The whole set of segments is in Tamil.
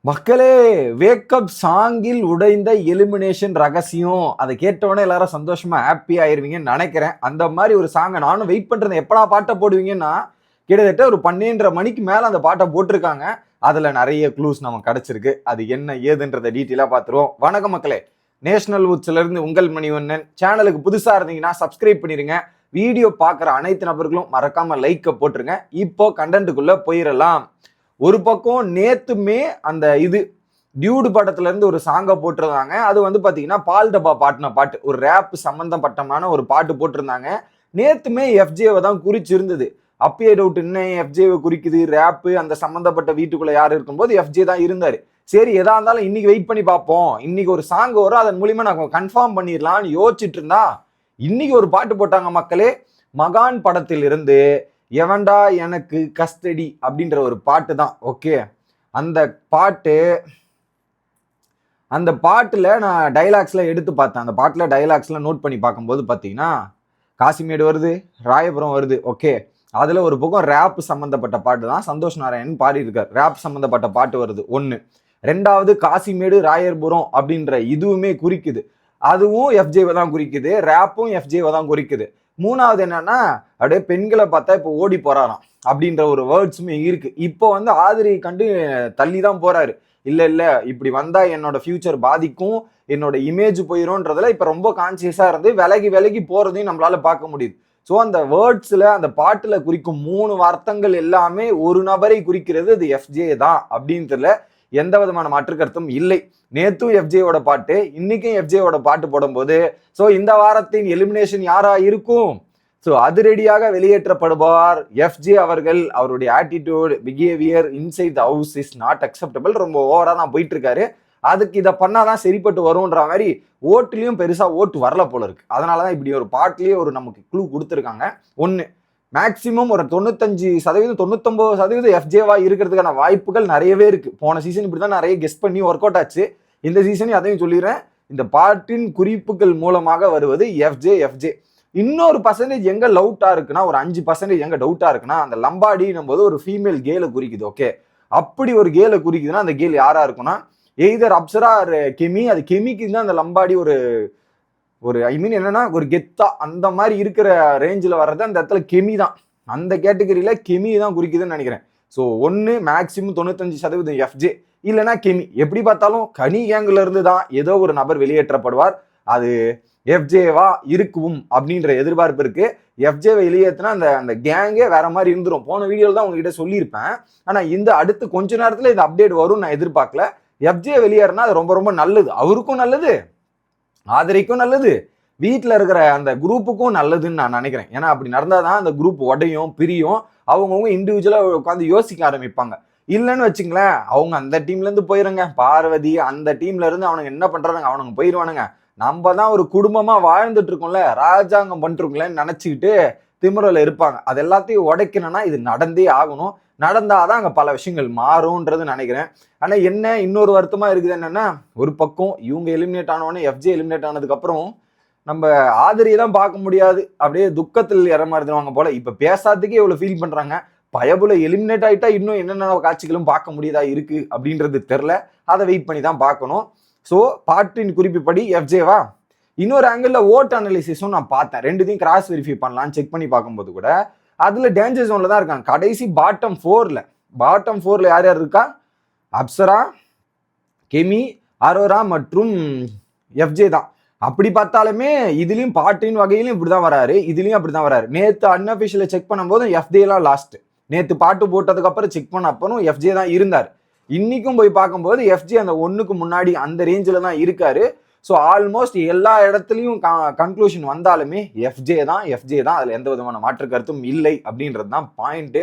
மக்களே, வேக்கப் சாங்கில் உடைந்த எலிமினேஷன் ரகசியம். அதை கேட்டவொடனே எல்லாரும் சந்தோஷமா ஹாப்பி ஆயிருவீங்கன்னு நினைக்கிறேன். அந்த மாதிரி ஒரு சாங்கை நானும் வெயிட் பண்றேன். எப்படா பாட்டை போடுவீங்கன்னா கிட்டத்தட்ட ஒரு 12:30 மணிக்கு மேல அந்த பாட்டை போட்டிருக்காங்க. அதுல நிறைய க்ளூஸ் நமக்கு கிடைச்சிருக்கு. அது என்ன ஏதுன்றதை டீட்டெயிலா பார்த்துருவோம். வணக்கம் மக்களே, நேஷனல் வுட்ஸ்ல இருந்து உங்கள் மணிவண்ணன். சேனலுக்கு புதுசா இருந்தீங்கன்னா சப்ஸ்கிரைப் பண்ணிருங்க. வீடியோ பார்க்குற அனைத்து நபர்களும் மறக்காம லைக்கை போட்டுருங்க. இப்போ கண்டென்ட்டுக்குள்ள போயிடலாம். ஒரு பக்கம் நேத்துமே அந்த டியூடு படத்துல இருந்து ஒரு சாங்கை போட்டிருந்தாங்க. அது பாத்தீங்கன்னா பால் டப்பா பாட்டுன பாட்டு, ஒரு ரேப் சம்பந்தப்பட்டமான ஒரு பாட்டு போட்டிருந்தாங்க. நேத்துமே எஃப்ஜேவை தான் குறிச்சிருந்தது. அப்பயே டவுட், என்ன எஃப்ஜேவை குறிக்குது, ரேப்பு அந்த சம்பந்தப்பட்ட வீட்டுக்குள்ள யார் இருக்கும்போது எஃப்ஜே தான் இருந்தாரு. சரி, எதா இருந்தாலும் இன்னைக்கு வெயிட் பண்ணி பார்ப்போம், இன்னைக்கு ஒரு சாங் வரும், அதன் மூலியமா நான் கன்ஃபார்ம் பண்ணிடலாம்னு யோசிச்சுட்டு இருந்தா இன்னைக்கு ஒரு பாட்டு போட்டாங்க மக்களே. மகான் படத்தில் இருந்து எவன்டா எனக்கு கஸ்டடி அப்படின்ற ஒரு பாட்டு தான். ஓகே, அந்த பாட்டுல நான் டைலாக்ஸ்ல எடுத்து பார்த்தேன். அந்த பாட்டுல டைலாக்ஸ்ல நோட் பண்ணி பார்க்கும்போது பார்த்தீங்கன்னா காசிமேடு வருது, ராயபுரம் வருது. ஓகே, அதுல ஒரு பக்கம் ரேப் சம்பந்தப்பட்ட பாட்டு தான் சந்தோஷ் நாராயணன் பாடி இருக்கார். ரேப் சம்பந்தப்பட்ட பாட்டு வருது ஒன்று. ரெண்டாவது காசிமேடு ராயபுரம் அப்படின்ற இதுவுமே குறிக்குது, அதுவும் எஃப்ஜேவை தான் குறிக்குது. ரேப்பும் எஃப்ஜேவை தான் குறிக்குது. மூணாவது என்னன்னா, அப்படியே பெண்களை பார்த்தா இப்போ ஓடி போறாராம் அப்படின்ற ஒரு வேர்ட்ஸுமே இருக்கு. இப்போ ஆதிரி கண்டு தள்ளி தான் போறாரு. இல்ல இப்படி வந்தா என்னோட ஃபியூச்சர் பாதிக்கும், என்னோட இமேஜ் போயிரும்ன்றதுல இப்ப ரொம்ப கான்சியஸா இருந்து விலகி விலகி போறதையும் நம்மளால பார்க்க முடியுது. ஸோ அந்த வேர்ட்ஸ்ல, அந்த பாட்டுல குறிக்கும் 3 வார்த்தைகள் எல்லாமே ஒரு நபரை குறிக்கிறது, அது எஃப்ஜே தான் அப்படின்றதுல எந்த விதமான மாற்று கருத்தும் இல்லை. நேத்தும் எஃப்ஜேவோட பாட்டு, இன்னைக்கும் எஃப்ஜேவோட பாட்டு போடும்போது ஸோ இந்த வாரத்தின் எலிமினேஷன் யாரா இருக்கும்? ஸோ அதிரடியாக வெளியேற்றப்படுவார் எஃப்ஜே அவர்கள். அவருடைய attitude, behaviour inside the house is not acceptable. ரொம்ப ஓவரா தான் போயிட்டு இருக்காரு. அதுக்கு இதை பண்ணாதான் சரிப்பட்டு வரும்ன்ற மாதிரி ஓட்டுலயும் பெருசா ஓட்டு வரல போல இருக்கு. அதனாலதான் இப்படி ஒரு பாட்டிலேயே ஒரு நமக்கு க்ளூ கொடுத்துருக்காங்க. ஒண்ணு, மேக்சிமம் ஒரு 95%, 99% எஃப்ஜேவா இருக்கிறதுக்கான வாய்ப்புகள் நிறையவே இருக்கு. போன சீசன் இப்படிதான் நிறைய கெஸ் பண்ணி ஒர்க் அவுட் ஆச்சு. இந்த சீசன் அதையும் சொல்லிடுறேன், இந்த பாட்டின் குறிப்புகள் மூலமாக வருவது எஃப்ஜே. இன்னொரு பர்சன்டேஜ் எங்க டவுட்டா இருக்குன்னா, ஒரு 5% எங்க டவுட்டா இருக்குன்னா, அந்த லம்பாடினும் போது ஒரு ஃபீமேல் கேலை குறிக்குது. ஓகே, அப்படி ஒரு கேலை குறிக்குதுன்னா அந்த கேல் யாரா இருக்குன்னா எய்தர் அப்சரா கெமி. அது கெமிக்கு தான் அந்த லம்பாடி ஒரு ஐ மீன் என்னன்னா ஒரு கெத்தா அந்த மாதிரி இருக்கிற ரேஞ்சில் வர்றது அந்த இடத்துல கெமி தான். அந்த கேட்டகரியில கெமி தான் குறிக்குதுன்னு நினைக்கிறேன். ஸோ ஒன்று மேக்சிமம் 95% எஃப்ஜே, இல்லைன்னா கெமி. எப்படி பார்த்தாலும் கனி கேங்குல இருந்து தான் ஏதோ ஒரு நபர் வெளியேற்றப்படுவார். அது எஃப்ஜேவா இருக்கும் அப்படின்ற எதிர்பார்ப்பு இருக்கு. எஃப்ஜே வெளியேற்றினா அந்த கேங்கே வேற மாதிரி இருந்துரும். போன வீடியோல தான் உங்ககிட்ட சொல்லியிருப்பேன். ஆனா இந்த அடுத்து கொஞ்ச நேரத்துல இந்த அப்டேட் வரும்னு நான் எதிர்பார்க்கல. எஃப்ஜே வெளியேறினா அது ரொம்ப ரொம்ப நல்லது. அவருக்கும் நல்லது, ஆதரிக்கும் நல்லது, வீட்டில் இருக்கிற அந்த குரூப்புக்கும் நல்லதுன்னு நான் நினைக்கிறேன். ஏன்னா அப்படி நடந்தாதான் அந்த குரூப் உடையும் பிரியும். அவங்கவுங்க இண்டிவிஜுவலா உட்காந்து யோசிக்க ஆரம்பிப்பாங்க. இல்லைன்னு வச்சுங்களேன், அவங்க அந்த டீம்ல இருந்து போயிருங்க, பார்வதி அந்த டீம்ல இருந்து அவனுங்க என்ன பண்றானுங்க, அவனுங்க போயிடுவானுங்க. நம்ம தான் ஒரு குடும்பமா வாழ்ந்துட்டு இருக்கோம்ல, ராஜாங்கம் பண்ணிருக்கோங்களேன்னு நினைச்சுக்கிட்டு திமுறல இருப்பாங்க. அது எல்லாத்தையும் உடைக்கணும்னா இது நடந்தே ஆகணும். நடந்தாதான் அங்க பல விஷயங்கள் மாறும்ன்றது நினைக்கிறேன். ஆனா என்ன இன்னொரு வருத்தமா இருக்குது என்னன்னா, ஒரு பக்கம் இவங்க எலிமினேட் ஆனவொடனே எஃப்ஜே எலிமினேட் ஆனதுக்கு அப்புறம் நம்ம ஆதரியை தான் பார்க்க முடியாது. அப்படியே துக்கத்தில் இறமாறுவாங்க போல. இப்ப பேசாததுக்கே இவ்வளவு ஃபீல் பண்றாங்க. பயபுல எலிமினேட் ஆயிட்டா இன்னும் என்னென்ன காட்சிகளும் பார்க்க முடியாதா இருக்கு அப்படின்றது தெரியல. அதை வெயிட் பண்ணி தான் பார்க்கணும். ஸோ பாட்டின் குறிப்புப்படி எஃப்ஜேவா. இன்னொரு ஆங்கிள் ஓட் அனலிசிஸும் நான் பார்த்தேன். ரெண்டுத்தையும் கிராஸ் வெரிஃபை பண்ணலாம்னு செக் பண்ணி பார்க்கும்போது கூட அதுல டேஞ்சர் ஜோன்ல தான் இருக்காங்க. கடைசி பாட்டம் ஃபோர்ல யார் யார் இருக்கா? அப்சரா, கெமி, அரோரா மற்றும் எஃப்ஜே தான். அப்படி பார்த்தாலுமே இதுலயும் பாட்டின் வகையிலும் இப்படிதான் வராரு, இதுலயும் அப்படிதான் வராரு. நேத்து அன்அபிஷியல செக் பண்ணும்போது எஃப்ஜே எல்லாம் லாஸ்ட். நேத்து பாட்டு போட்டதுக்கு அப்புறம் செக் பண்ண அப்புறம் எஃப்ஜே தான் இருந்தார். இன்னைக்கும் போய் பார்க்கும்போது எஃப்ஜே அந்த 1க்கு முன்னாடி அந்த ரேஞ்சில தான் இருக்காரு. ஸோ ஆல்மோஸ்ட் எல்லா இடத்துலையும் கன்க்ளூஷன் வந்தாலுமே எஃப்ஜே தான். அதுல எந்த விதமான மாற்று கருத்தும் இல்லை அப்படின்றது தான் பாயிண்ட்.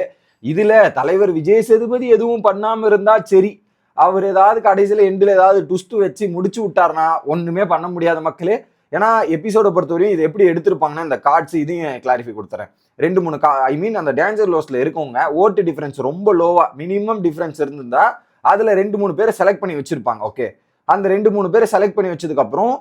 இதுல தலைவர் விஜய் சேதுபதி எதுவும் பண்ணாம இருந்தா சரி, அவர் ஏதாவது கடைசியில எண்டில் ஏதாவது ட்விஸ்ட் வச்சு முடிச்சு விட்டார்னா ஒண்ணுமே பண்ண முடியாத மக்களே. ஏன்னா எபிசோட பொறுத்தவரையும் இது எப்படி எடுத்திருப்பாங்கன்னா, இந்த கார்ட்ஸ் இதையும் கிளாரிஃபை கொடுத்துறேன். 2-3 ஐ மீன் அந்த டேஞ்சர் லோஸ்ல இருக்கவங்க ஓட்டு டிஃபரன்ஸ் ரொம்ப லோவா, மினிமம் டிஃபரன்ஸ் இருந்திருந்தா அதுல 2-3 பேரை செலக்ட் பண்ணி வச்சிருப்பாங்க. ஓகே, அந்த 2-3 பேரை செலக்ட் பண்ணி வச்சதுக்கு அப்புறம்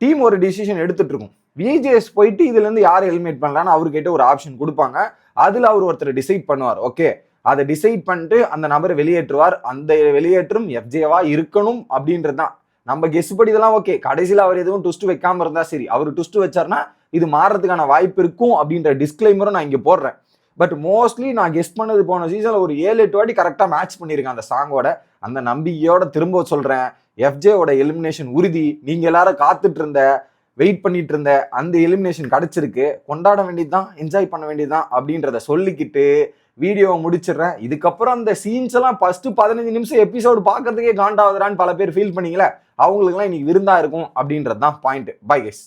டீம் ஒரு டிசிஷன் எடுத்துட்டு இருக்கும். விஜேஎஸ் போயிட்டு இதுல இருந்து யாரை எலிமினேட் பண்ணலான்னு அவர்கிட்ட ஒரு ஆப்ஷன் கொடுப்பாங்க. அதுல அவர் ஒருத்தர் டிசைட் பண்ணுவார். ஓகே, அதை டிசைட் பண்ணிட்டு அந்த நபரை வெளியேற்றுவார். அந்த வெளியேற்றம் எஃப்ஜேவா இருக்கணும் அப்படின்றது தான். நம்ம கெஸ் படி இதெல்லாம் ஓகே. கடைசியில் அவர் எதுவும் ட்விஸ்ட் வைக்காம இருந்தா சரி. அவர் ட்விஸ்ட் வச்சார்னா இது மாறதுக்கான வாய்ப்பு இருக்கும் அப்படின்ற டிஸ்க்ளைமரும் நான் இங்க போடுறேன். பட் மோஸ்ட்லி நான் கெஸ் பண்ணது போன சீசன்ல ஒரு 7-8 வாட்டி கரெக்டா மேட்ச் பண்ணியிருக்கேன் அந்த சாங்கோட. அந்த நம்பிக்கையோட திரும்ப சொல்றேன், எஃப்ஜேவோட எலிமினேஷன் உறுதி. நீங்க எல்லாரும் காத்துட்டு இருந்த, வெயிட் பண்ணிட்டு இருந்த அந்த எலிமினேஷன் கிடைச்சிருக்கு. கொண்டாட வேண்டியதுதான், என்ஜாய் பண்ண வேண்டியதுதான் அப்படின்றத சொல்லிக்கிட்டு வீடியோவை முடிச்சிடுறேன். இதுக்கப்புறம் அந்த சீன்ஸ் எல்லாம் ஃபர்ஸ்ட் 15 நிமிஷம் எபிசோடு பார்க்கறதுக்கே காண்டாவதுறான்னு பல பேர் ஃபீல் பண்ணீங்களே, அவங்களுக்குலாம் இன்னைக்கு விருந்தா இருக்கும் அப்படின்றது தான் பாயிண்ட். Bye guys.